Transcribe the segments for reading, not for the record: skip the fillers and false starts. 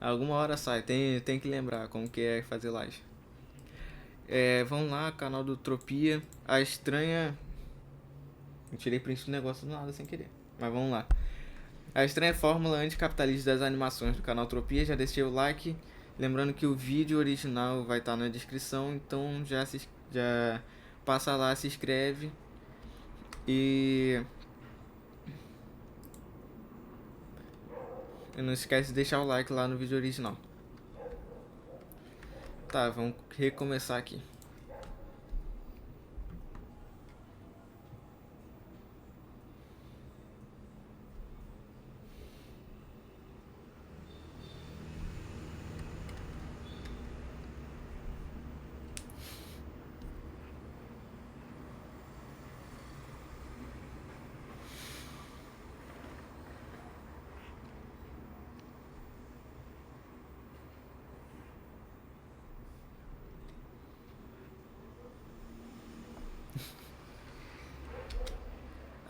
Alguma hora sai, tem que lembrar como que é fazer live. Vamos lá, canal do Tropia. A estranha. Eu tirei print do negócio do nada sem querer. Mas vamos lá. A estranha fórmula anticapitalista das animações do canal Tropia. Já deixei o like. Lembrando que o vídeo original vai estar na descrição. Então já passa lá, se inscreve. E. E não esquece de deixar o like lá no vídeo original. Tá, vamos recomeçar aqui.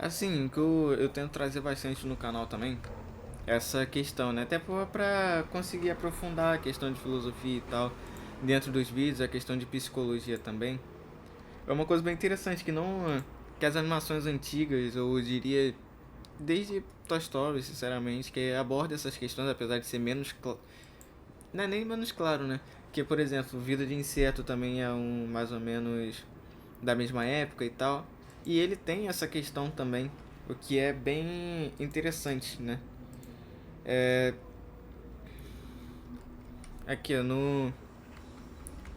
Assim, o que eu tento trazer bastante no canal também, essa questão, né? Até pra conseguir aprofundar a questão de filosofia e tal, dentro dos vídeos, a questão de psicologia também. É uma coisa bem interessante que não. Que as animações antigas, eu diria, desde Toy Story, sinceramente, que aborda essas questões, apesar de ser menos. Não é nem menos claro, né? Que, por exemplo, Vida de Inseto também é mais ou menos da mesma época e tal. E ele tem essa questão também, o que é bem interessante, né? É, aqui, ó, no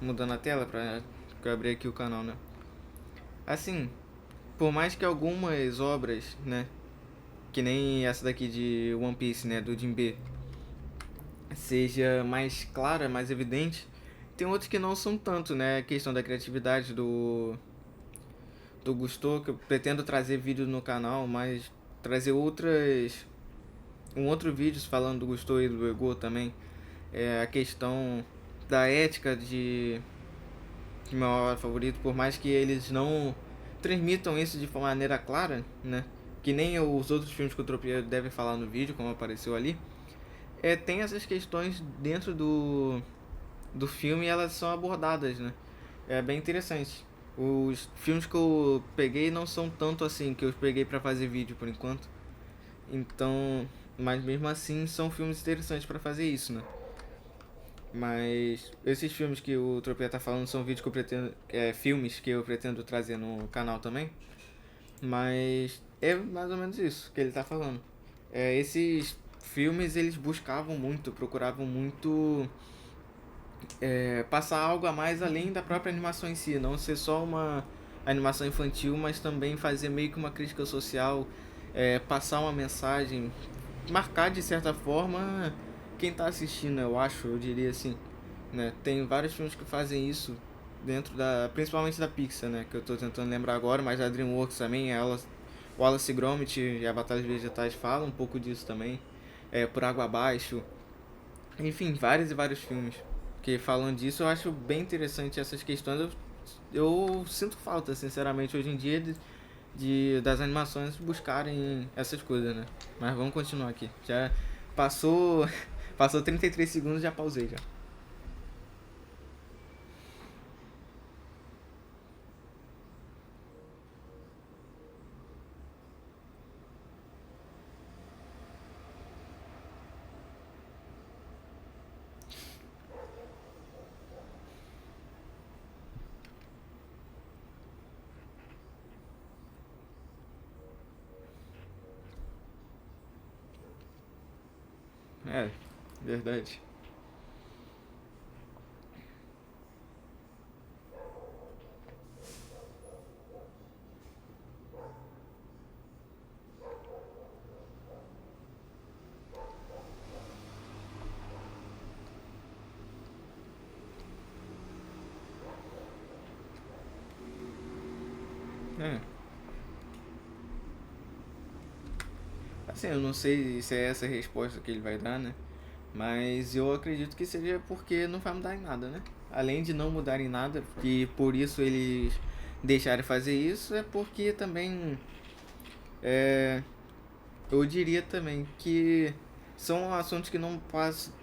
mudando a tela pra que eu abrir aqui o canal, né? Assim, por mais que algumas obras, né, que nem essa daqui de One Piece, né, do Jinbe, seja mais clara, mais evidente, tem outros que não são tanto, né? A questão da criatividade do Gusto, que eu pretendo trazer vídeo no canal, mas trazer um outro vídeo falando do Gusto e do Ego também. É a questão da ética de meu autor favorito, por mais que eles não transmitam isso de maneira clara, né? Que nem os outros filmes que o Tropia deve falar no vídeo, como apareceu ali. Tem essas questões dentro do filme e elas são abordadas, né? É bem interessante. Os filmes que eu peguei não são tanto assim, que eu peguei pra fazer vídeo por enquanto. Então, mas mesmo assim são filmes interessantes pra fazer isso, né? Mas esses filmes que o Tropia tá falando são vídeos que eu pretendo. Filmes que eu pretendo trazer no canal também. Mas é mais ou menos isso que ele tá falando. Esses filmes eles buscavam muito, procuravam muito passar algo a mais além da própria animação em si, não ser só uma animação infantil, mas também fazer meio que uma crítica social, passar uma mensagem, marcar de certa forma quem está assistindo, eu acho, eu diria assim, né? Tem vários filmes que fazem isso dentro principalmente da Pixar, né? Que eu estou tentando lembrar agora, mas a DreamWorks também, Wallace e Gromit e a Batalha dos Vegetais falam um pouco disso também, Por Água Abaixo, enfim, vários e vários filmes que falam disso. Eu acho bem interessante essas questões. Eu sinto falta, sinceramente, hoje em dia das animações buscarem essas coisas, né? Mas vamos continuar aqui. Já passou passou 33 segundos, já pausei já. É, verdade. É. Assim, eu não sei se é essa a resposta que ele vai dar, né? Mas eu acredito que seja porque não vai mudar em nada, né? Além de não mudar em nada, que por isso eles deixarem fazer isso, é porque também eu diria também que são assuntos que não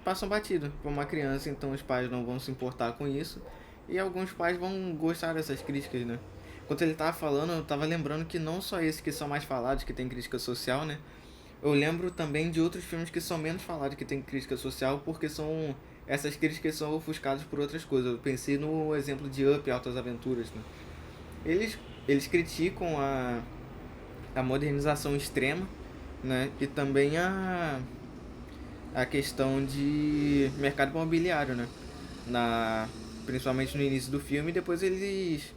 passam batido para uma criança, então os pais não vão se importar com isso. E alguns pais vão gostar dessas críticas, né? Enquanto ele tava falando, eu tava lembrando que não só esses que são mais falados, que tem crítica social, né? Eu lembro também de outros filmes que são menos falados, que tem crítica social, porque são essas críticas são ofuscadas por outras coisas. Eu pensei no exemplo de Up, Altas Aventuras, né? Eles, eles criticam a modernização extrema, né? E também a questão de mercado imobiliário, né? Principalmente no início do filme, e depois eles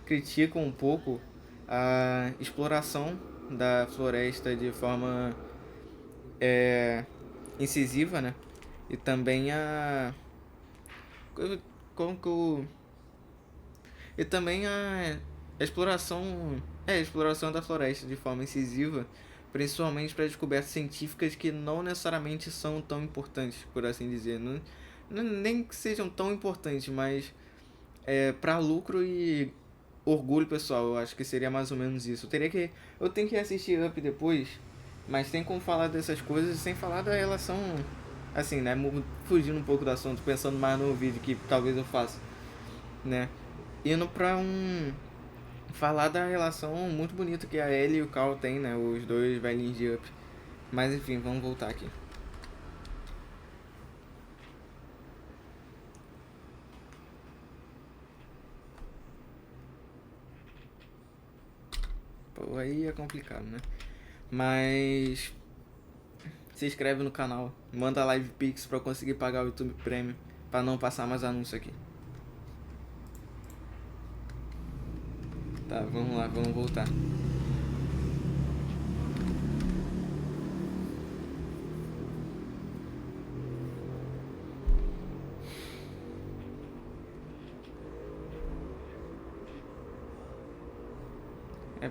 criticam um pouco a exploração da floresta de forma incisiva, né? E também como que o e também a exploração a exploração da floresta de forma incisiva, principalmente para descobertas científicas que não necessariamente são tão importantes, por assim dizer, nem que sejam tão importantes, mas para lucro e orgulho pessoal. Eu acho que seria mais ou menos isso. Eu tenho que assistir Up depois, mas tem como falar dessas coisas sem falar da relação, assim, né, fugindo um pouco do assunto, pensando mais no vídeo que talvez eu faça, né, indo pra falar da relação muito bonita que a Ellie e o Carl têm, né, os dois velhinhos de Up. Mas enfim, vamos voltar aqui. Pô, aí é complicado, né? Mas se inscreve no canal, manda live pix pra eu conseguir pagar o YouTube Premium, pra não passar mais anúncio aqui. Tá, vamos lá, vamos voltar.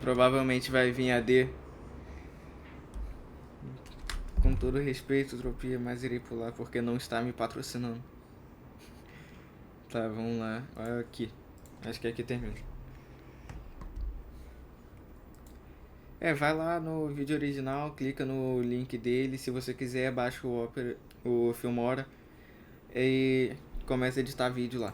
Provavelmente vai vir a D. Com todo respeito, Tropia, mas irei pular porque não está me patrocinando. Tá, vamos lá. Olha aqui. Acho que aqui termina. Vai lá no vídeo original, clica no link dele. Se você quiser, baixa o Filmora e começa a editar vídeo lá.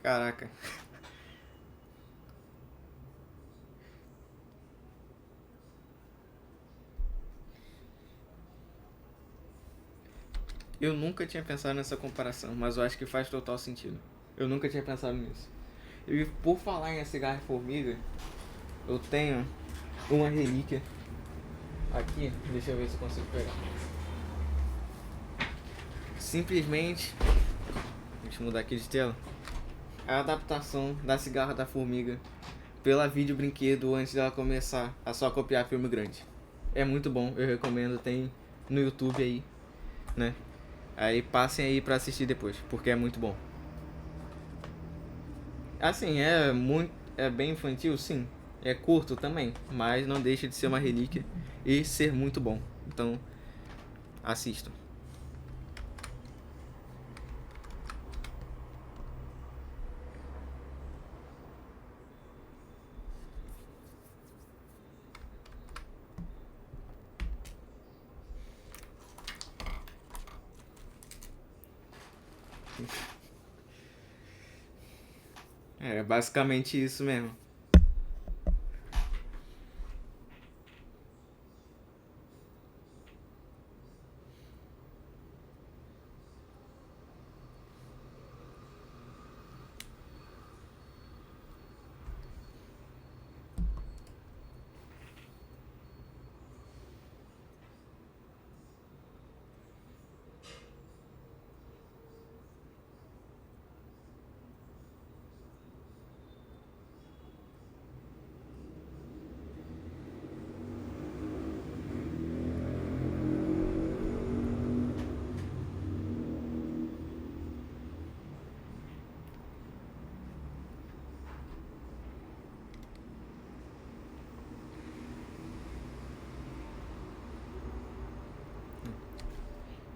Caraca. Eu nunca tinha pensado nessa comparação, mas eu acho que faz total sentido. Eu nunca tinha pensado nisso. E por falar em cigarro e formiga, eu tenho uma relíquia aqui. Deixa eu ver se eu consigo pegar. Simplesmente, deixa eu mudar aqui de tela. A adaptação da cigarra da formiga pela vídeo brinquedo antes dela começar a só copiar filme grande. É muito bom, eu recomendo, tem no YouTube aí, né? Aí passem aí pra assistir depois, porque é muito bom. Assim, é bem infantil, sim. É curto também, mas não deixa de ser uma relíquia e ser muito bom. Então, assistam. É basicamente isso mesmo.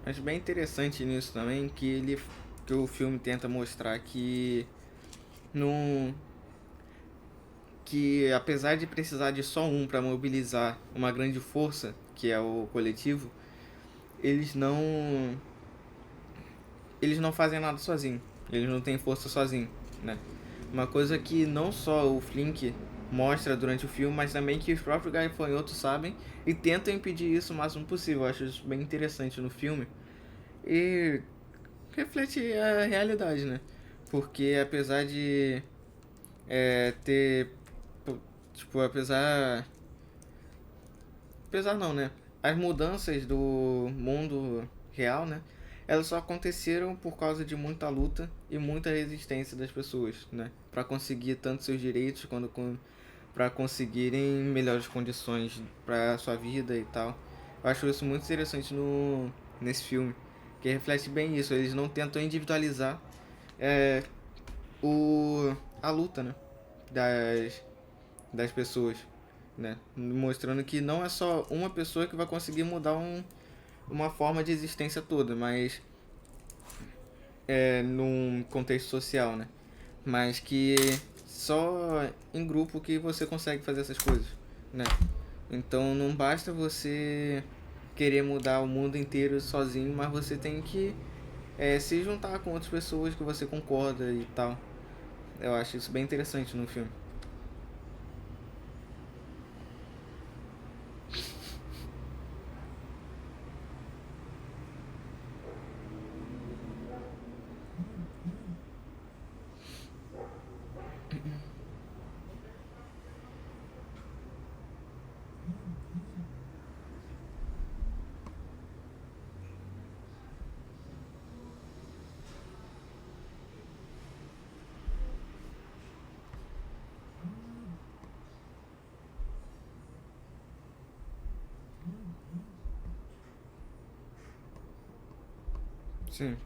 Acho bem interessante nisso também que o filme tenta mostrar não, que apesar de precisar de só um para mobilizar uma grande força, que é o coletivo, eles não eles não fazem nada sozinho. Eles não têm força sozinho, né? Uma coisa que não só o Flink mostra durante o filme, mas também que os próprios gafanhotos sabem e tentam impedir isso o máximo possível. Eu acho isso bem interessante no filme e reflete a realidade, né? Porque apesar de ter, tipo, apesar não, né? As mudanças do mundo real, né? Elas só aconteceram por causa de muita luta e muita resistência das pessoas, né? Para conseguir tanto seus direitos quanto para conseguirem melhores condições para sua vida e tal. Eu acho isso muito interessante no nesse filme, que reflete bem isso. Eles não tentam individualizar é, a luta, né? Das, das pessoas, né? Mostrando que não é só uma pessoa que vai conseguir mudar uma forma de existência toda, mas num contexto social, né? Mas que só em grupo que você consegue fazer essas coisas, né? Então não basta você querer mudar o mundo inteiro sozinho, mas você tem que se juntar com outras pessoas que você concorda e tal. Eu acho isso bem interessante no filme. Sim.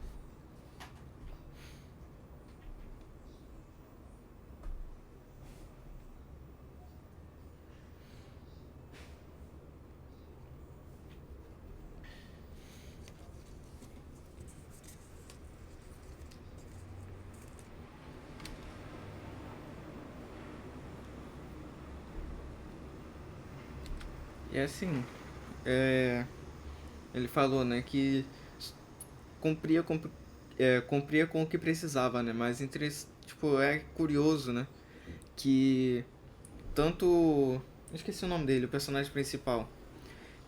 E assim, é, ele falou, né, que cumpria com, cumpria com o que precisava, né? Mas tipo, é curioso, né? Que tanto. Esqueci o nome dele, o personagem principal.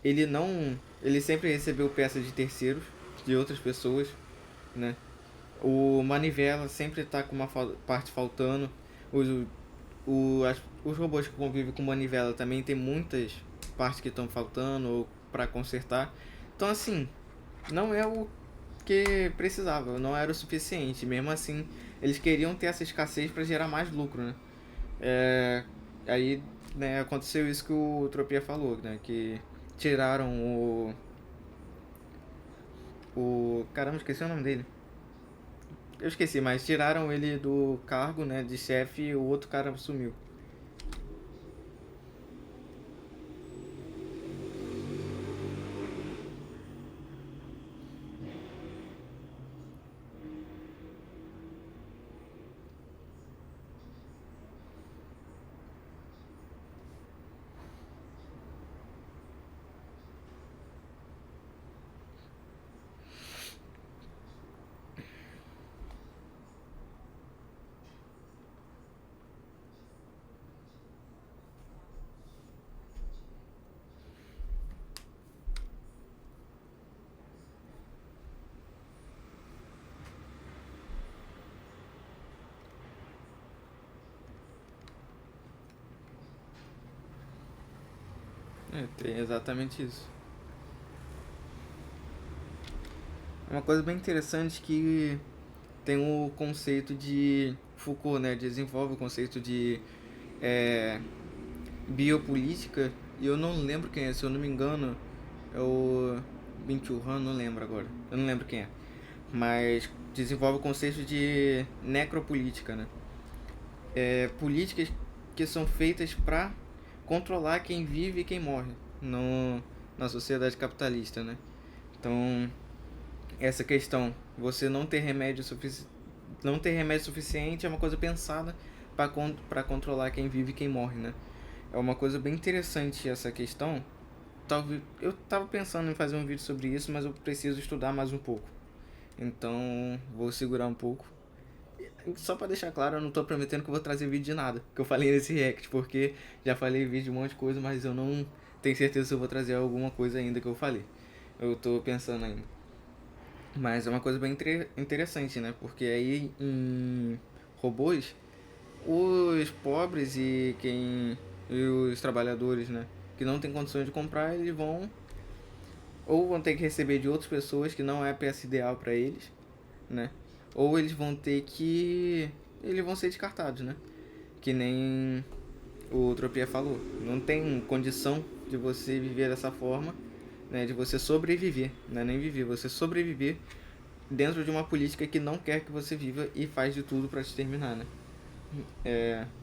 Ele não. Ele sempre recebeu peças de terceiros, de outras pessoas, né? O Manivela sempre tá com uma parte faltando. Os, os robôs que convivem com Manivela também tem muitas partes que estão faltando ou para consertar. Então, assim, não é o que precisava, não era o suficiente. Mesmo assim, eles queriam ter essa escassez para gerar mais lucro, né? É, aí, né, aconteceu isso que o Tropia falou, né? Que tiraram caramba, esqueci o nome dele. Eu esqueci, mas tiraram ele do cargo, né, de chefe e o outro cara sumiu. É, tem exatamente isso. Uma coisa bem interessante que tem o conceito de Foucault, né? Desenvolve o conceito de é, biopolítica. E eu não lembro quem é, se eu não me engano, é o Binturhan, não lembro agora. Eu não lembro quem é. Mas desenvolve o conceito de necropolítica, né? Políticas que são feitas para controlar quem vive e quem morre no, na sociedade capitalista, né? Então, essa questão, você não ter remédio suficiente é uma coisa pensada para controlar quem vive e quem morre, né? É uma coisa bem interessante essa questão. Talvez eu tava pensando em fazer um vídeo sobre isso, mas eu preciso estudar mais um pouco. Então, vou segurar um pouco. Só pra deixar claro, eu não tô prometendo que eu vou trazer vídeo de nada que eu falei nesse react, porque já falei vídeo de um monte de coisa, mas eu não tenho certeza se eu vou trazer alguma coisa ainda que eu falei. Eu tô pensando ainda. Mas é uma coisa bem interessante, né? Porque aí em robôs, os pobres e os trabalhadores, né, que não têm condições de comprar, eles vão ou vão ter que receber de outras pessoas que não é a peça ideal para eles, né? Ou eles vão ser descartados, né? Que nem o Tropia falou. Não tem condição de você viver dessa forma, né? De você sobreviver, não é nem viver, você sobreviver dentro de uma política que não quer que você viva e faz de tudo para te terminar, né?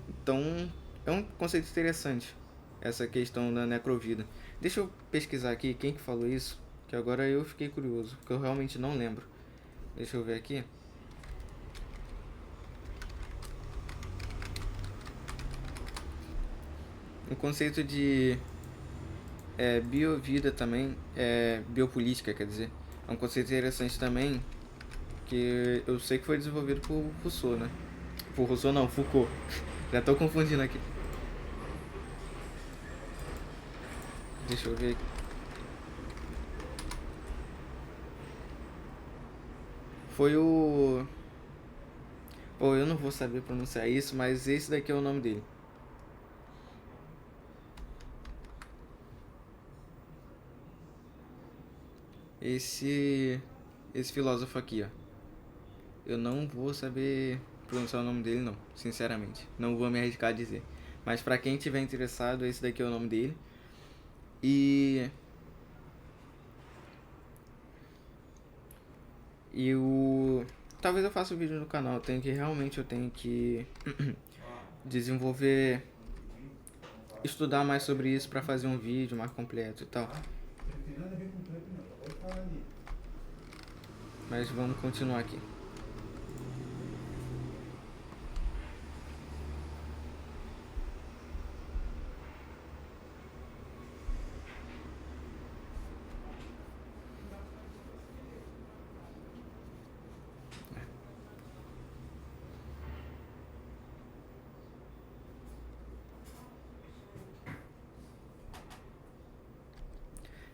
Então, é um conceito interessante essa questão da necrovida. Deixa eu pesquisar aqui quem que falou isso, que agora eu fiquei curioso, porque eu realmente não lembro. Deixa eu ver aqui. O conceito de biovida também, biopolítica, quer dizer, é um conceito interessante também, que eu sei que foi desenvolvido por Rousseau, né? Por Rousseau não, Foucault. Já tô confundindo aqui. Deixa eu ver. Foi o... Pô, eu não vou saber pronunciar isso, mas esse daqui é o nome dele. Esse... Esse filósofo aqui, ó. Eu não vou saber pronunciar o nome dele, não. Sinceramente. Não vou me arriscar a dizer. Mas pra quem tiver interessado, esse daqui é o nome dele. E... E o... Talvez eu faça um vídeo no canal. Eu tenho que desenvolver, estudar mais sobre isso pra fazer um vídeo mais completo e tal. Mas vamos continuar aqui.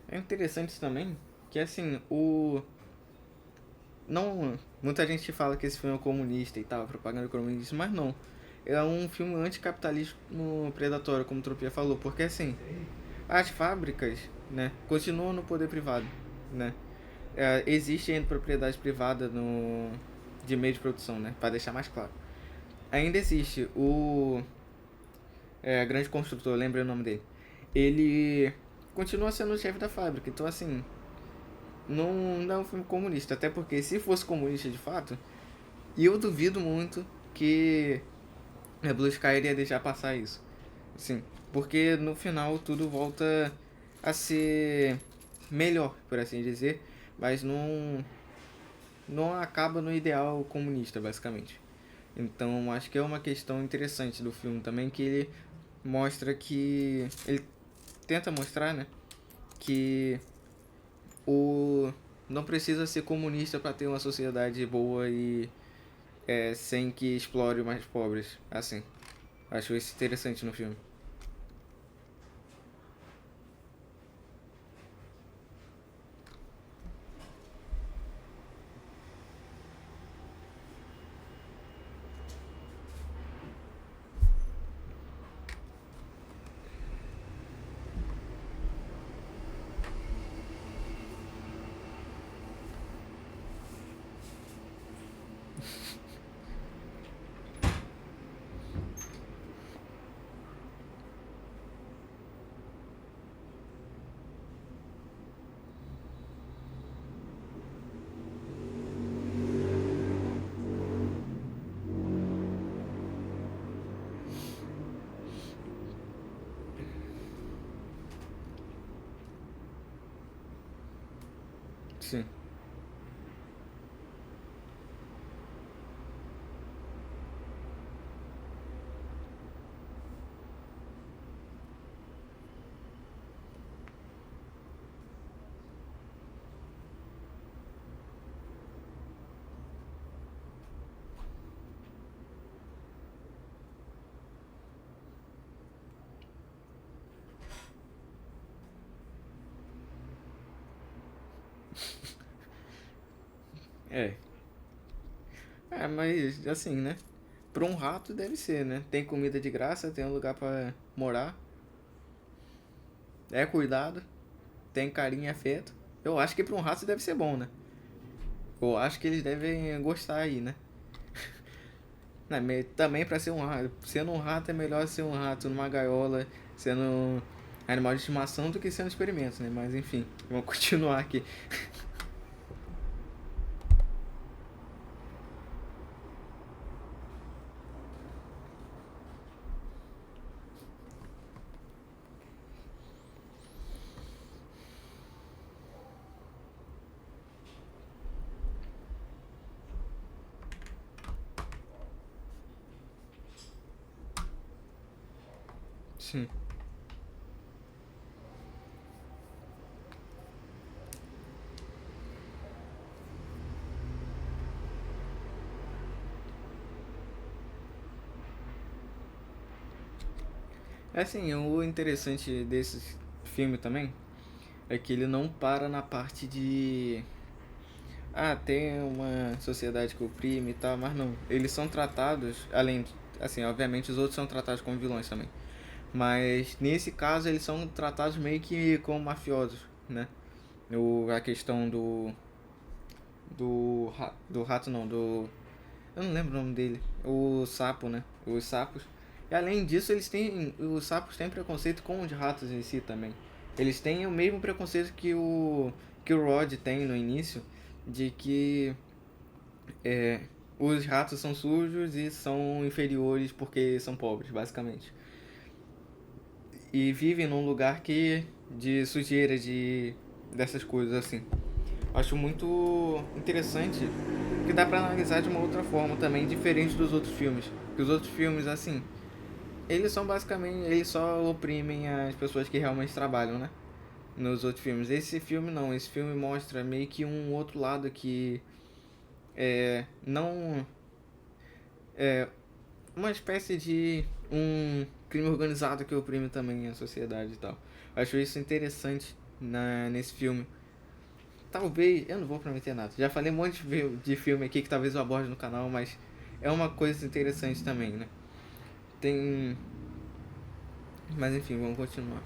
É interessante também que assim, o não, muita gente fala que esse filme é comunista e tal, propaganda comunista, mas não. É um filme anticapitalismo predatório, como o Tropia falou, porque assim, as fábricas, né, continuam no poder privado, né? Existe ainda propriedade privada no de meio de produção, né, para deixar mais claro. Ainda existe o grande construtor, lembrei o nome dele. Ele continua sendo o chefe da fábrica, então assim, não é um filme comunista, até porque se fosse comunista de fato, eu duvido muito que a Blue Sky iria deixar passar isso. Sim, porque no final tudo volta a ser melhor, por assim dizer, mas não acaba no ideal comunista, basicamente. Então acho que é uma questão interessante do filme também, que ele mostra que ele tenta mostrar, né, que o não precisa ser comunista para ter uma sociedade boa e sem que explore os mais pobres, assim. Acho isso interessante no filme. Sim. É. É, mas assim, né? Pra um rato deve ser, né? Tem comida de graça, tem um lugar pra morar, é cuidado, tem carinho e afeto. Eu acho que pra um rato deve ser bom, né? Eu acho que eles devem gostar aí, né? Né, também pra ser um rato. Sendo um rato é melhor ser um rato numa gaiola, sendo um animal de estimação do que sendo experimento, né? Mas enfim, vamos continuar aqui. Sim. É assim, o interessante desse filme também é que ele não para na parte de tem uma sociedade que oprime e tal, mas não. Eles são tratados, além, assim, obviamente os outros são tratados como vilões também. Mas nesse caso eles são tratados meio que como mafiosos, né? A questão do rato não, do eu não lembro o nome dele, o sapo, né? Os sapos. E além disso, os sapos têm preconceito com os ratos em si também. Eles têm o mesmo preconceito que o Rod tem no início, de que é, os ratos são sujos e são inferiores porque são pobres, basicamente. E vivem num lugar que de sujeira, de dessas coisas assim. Acho muito interessante que dá pra analisar de uma outra forma também, diferente dos outros filmes. Que os outros filmes, assim, eles são basicamente, eles só oprimem as pessoas que realmente trabalham, né? Nos outros filmes. Esse filme não, esse filme mostra meio que um outro lado que não é uma espécie de um crime organizado que oprime também a sociedade e tal. Acho isso interessante nesse filme. Talvez, eu não vou prometer nada. Já falei um monte de filme aqui que talvez eu aborde no canal, mas é uma coisa interessante também, né? Tem. Mas enfim, vamos continuar.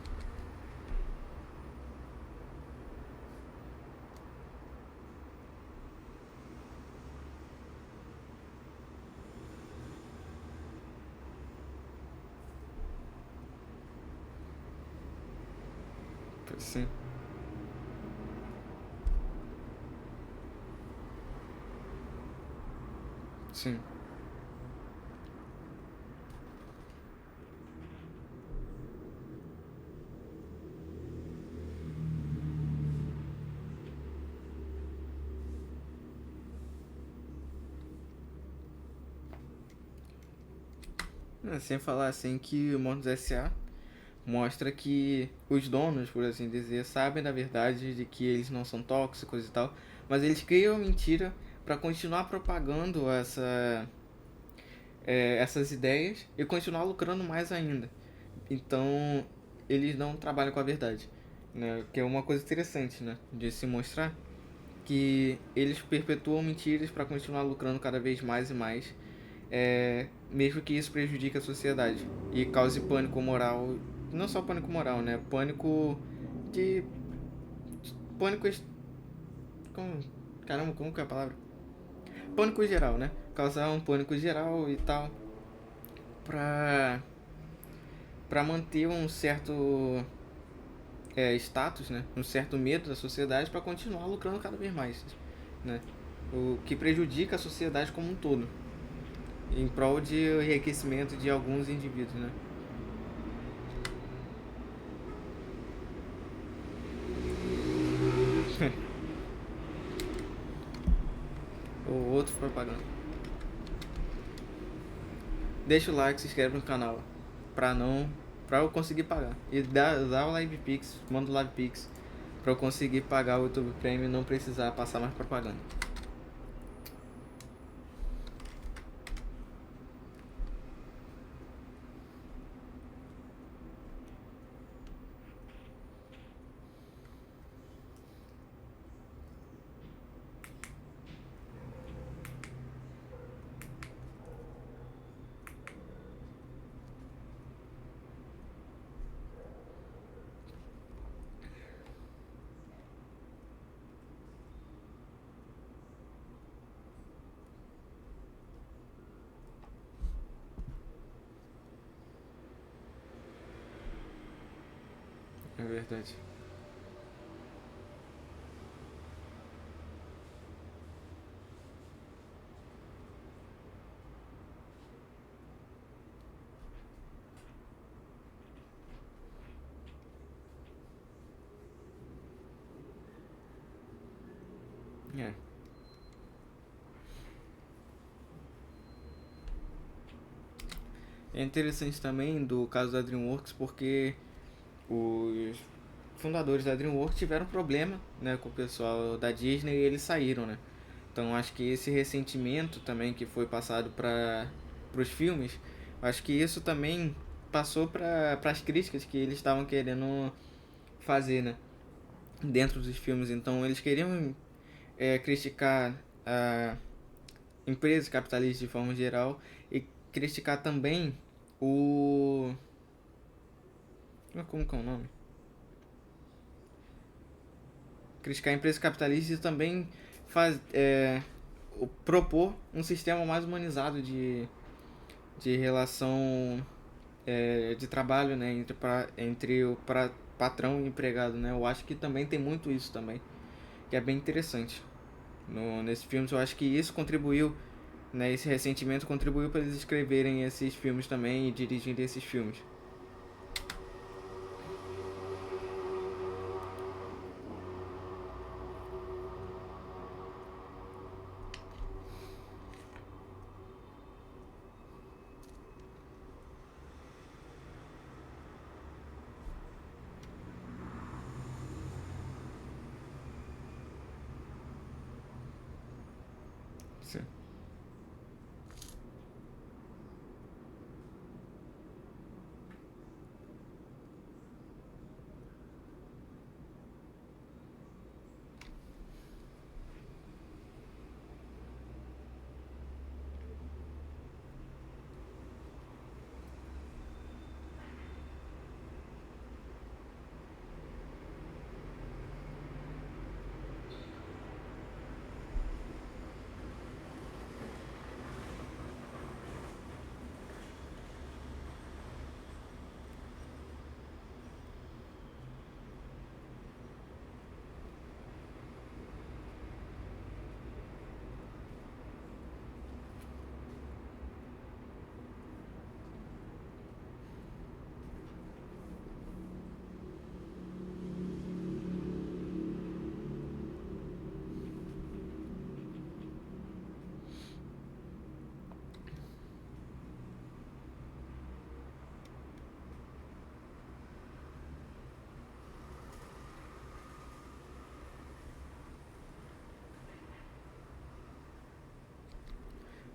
Sim, sim. Sem falar assim que o Monstros S.A. mostra que os donos, por assim dizer, sabem da verdade de que eles não são tóxicos e tal, mas eles criam mentira para continuar propagando essas ideias e continuar lucrando mais ainda. Então, eles não trabalham com a verdade, né? Que é uma coisa interessante, né? De se mostrar que eles perpetuam mentiras para continuar lucrando cada vez mais e mais, mesmo que isso prejudique a sociedade e cause pânico moral, não só pânico moral, né? De pânico, como, caramba, como que é a palavra? Pânico geral, né? Causar um pânico geral e tal, pra para manter um certo status, né? Um certo medo da sociedade para continuar lucrando cada vez mais, né? O que prejudica a sociedade como um todo, em prol de enriquecimento de alguns indivíduos, né? Ou outro propaganda. Deixa o like, se inscreve no canal, pra não, para eu conseguir pagar. E dá o Live Pix, manda o Live Pix pra eu conseguir pagar o YouTube Premium e não precisar passar mais propaganda. verdade. É. É interessante também do caso da DreamWorks porque os fundadores da DreamWorks tiveram problema, né, com o pessoal da Disney e eles saíram, né? Então acho que esse ressentimento também que foi passado para os filmes, acho que isso também passou para as críticas que eles estavam querendo fazer, né, dentro dos filmes. Então eles queriam criticar a empresas capitalistas de forma geral e criticar também o como que é o nome? Criticar empresas capitalistas e também propor um sistema mais humanizado de relação de trabalho, né, entre o patrão e o empregado, né? Eu acho que também tem muito isso também, que é bem interessante. Nesse filme, eu acho que isso contribuiu, né, esse ressentimento contribuiu para eles escreverem esses filmes também e dirigirem esses filmes. Sim.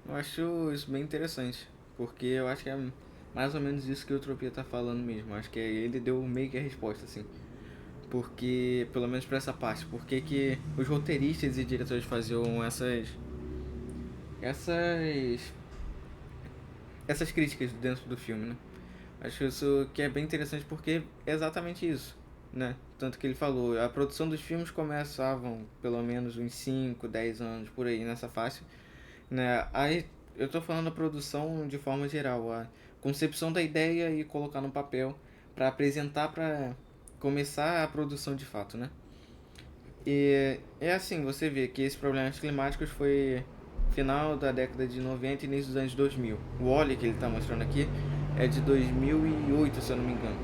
Eu acho isso bem interessante, porque eu acho que é mais ou menos isso que o Utopia tá falando mesmo. Eu acho que ele deu meio que a resposta, assim. Porque, pelo menos pra essa parte, por que os roteiristas e diretores faziam essas essas críticas dentro do filme, né? Acho isso que é bem interessante porque é exatamente isso, né? Tanto que ele falou, a produção dos filmes começavam pelo menos uns 5 10 anos por aí nessa faixa, né? Aí eu tô falando da produção de forma geral, a concepção da ideia e colocar no papel para apresentar para começar a produção de fato, né? E é assim, você vê que esses problemas climáticos foi final da década de 90 e início dos anos 2000. O óleo que ele está mostrando aqui é de 2008, se eu não me engano.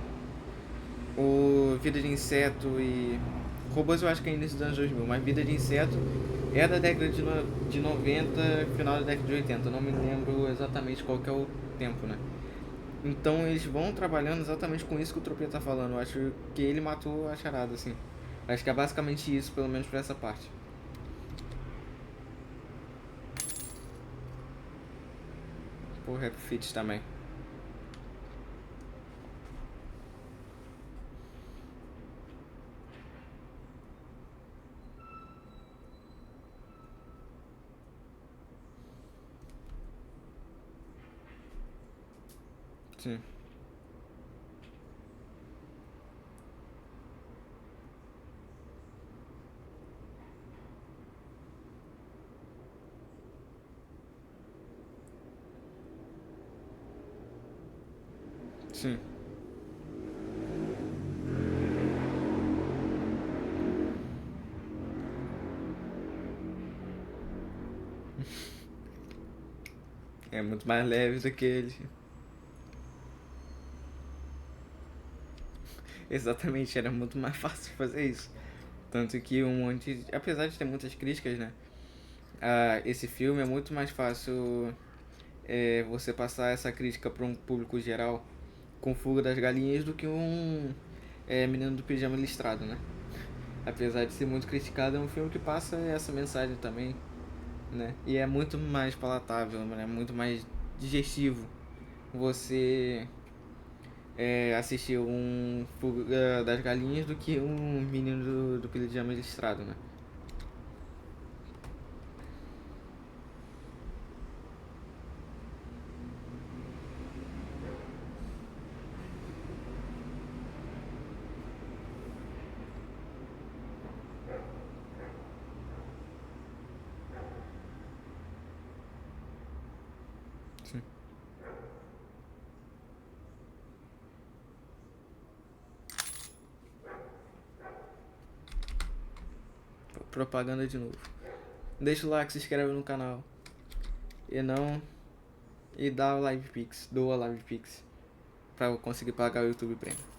O Vida de Inseto e Robôs eu acho que é início dos anos 2000, mas Vida de Inseto é da década de 90, final da década de 80. Eu não me lembro exatamente qual que é o tempo, né? Então eles vão trabalhando exatamente com isso que o Tropia tá falando. Eu acho que ele matou a charada, assim. Acho que é basicamente isso, pelo menos pra essa parte. Por Rap Fit também. Sim, sim. É muito mais leve do que ele. Exatamente, era muito mais fácil fazer isso. Tanto que um monte. Apesar de ter muitas críticas, né? Esse filme é muito mais fácil você passar essa crítica para um público geral com Fuga das Galinhas do que um Menino do Pijama Listrado, né? Apesar de ser muito criticado, é um filme que passa essa mensagem também, né? E é muito mais palatável, né? Muito mais digestivo você assistir um Fuga das Galinhas do que um Menino do Pijama Listrado, né? Sim. Propaganda de novo. Deixa o like, se inscreve no canal. E não. E dá o Live Pix. Doa Live Pix. Pra eu conseguir pagar o YouTube Premium.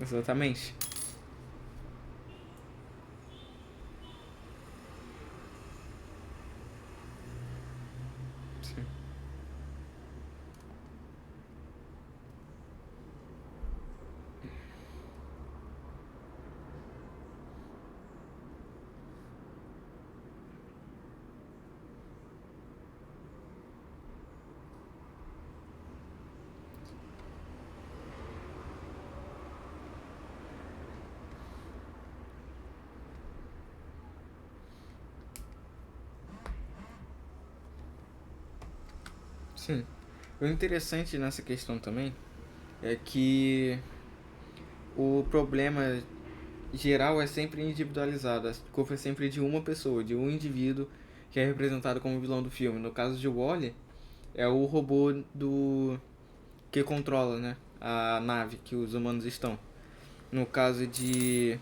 Exatamente. Sim. Sim. O interessante nessa questão também é que o problema geral é sempre individualizado. A culpa é sempre de uma pessoa, de um indivíduo que é representado como vilão do filme. No caso de Wall-E, é o robô do que controla, né, a nave que os humanos estão. No caso de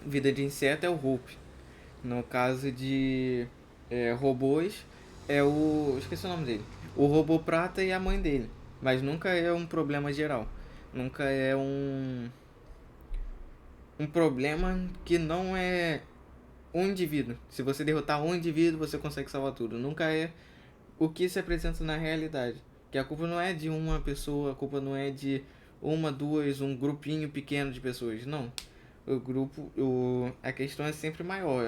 Vida de Inseto é o Hope. No caso de robôs é o... esqueci o nome dele. O robô prata e a mãe dele. Mas nunca é um problema geral. Nunca é um problema que não é um indivíduo. Se você derrotar um indivíduo, você consegue salvar tudo. Nunca é o que se apresenta na realidade. Que a culpa não é de uma pessoa, a culpa não é de uma, duas, um grupinho pequeno de pessoas. Não. A questão é sempre maior.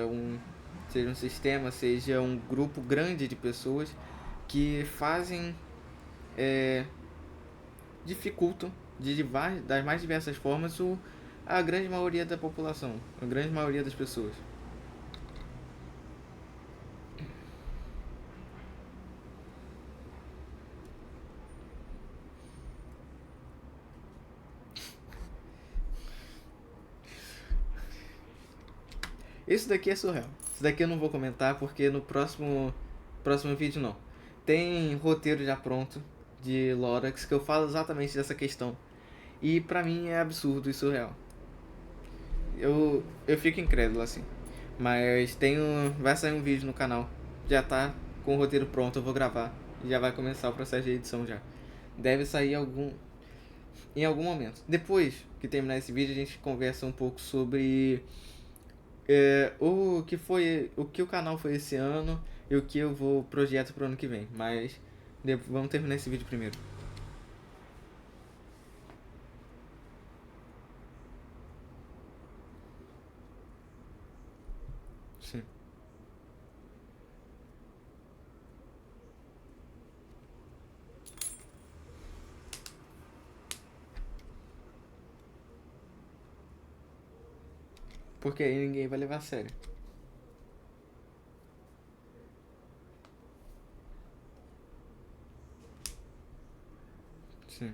Seja um sistema, seja um grupo grande de pessoas que fazem, é, dificultam das mais diversas formas a grande maioria da população, a grande maioria das pessoas. Isso daqui é surreal. Isso daqui eu não vou comentar porque no próximo vídeo não. Tem roteiro já pronto de Lorax que eu falo exatamente dessa questão. E pra mim é absurdo e surreal. Eu fico incrédulo assim. Mas vai sair um vídeo no canal. Já tá com o roteiro pronto, eu vou gravar. E já vai começar o processo de edição já. Deve sair em algum momento. Depois que terminar esse vídeo, a gente conversa um pouco sobre o que o canal foi esse ano e o que eu vou projeto pro ano que vem. Mas vamos terminar esse vídeo primeiro. Sim. Porque aí ninguém vai levar a sério. Sim.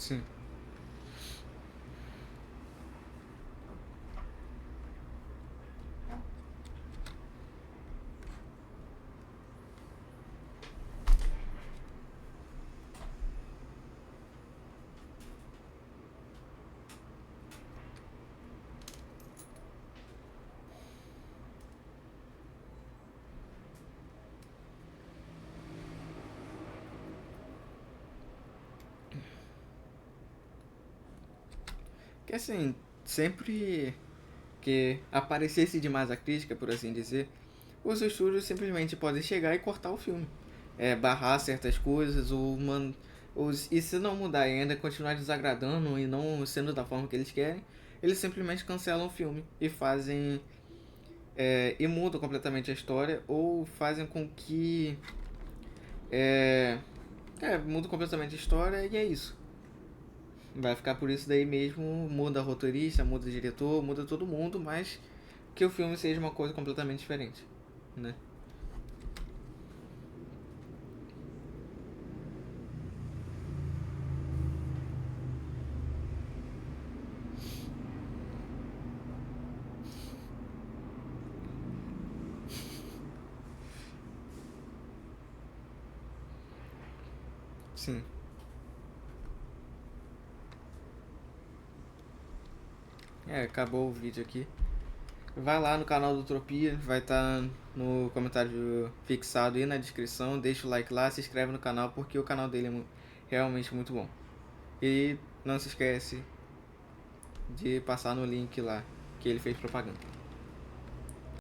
Sim. Que assim, sempre que aparecesse demais a crítica, por assim dizer, os estúdios simplesmente podem chegar e cortar o filme. Barrar certas coisas, e se não mudar e ainda continuar desagradando e não sendo da forma que eles querem, eles simplesmente cancelam o filme e fazem. E mudam completamente a história ou fazem com que. É, muda completamente a história e é isso. Vai ficar por isso daí mesmo, muda roteirista, muda diretor, muda todo mundo, mas que o filme seja uma coisa completamente diferente, né? Sim. Acabou o vídeo aqui. Vai lá no canal do Utopia, vai estar no comentário fixado e na descrição. Deixa o like lá, se inscreve no canal porque o canal dele é realmente muito bom. E não se esquece de passar no link lá que ele fez propaganda.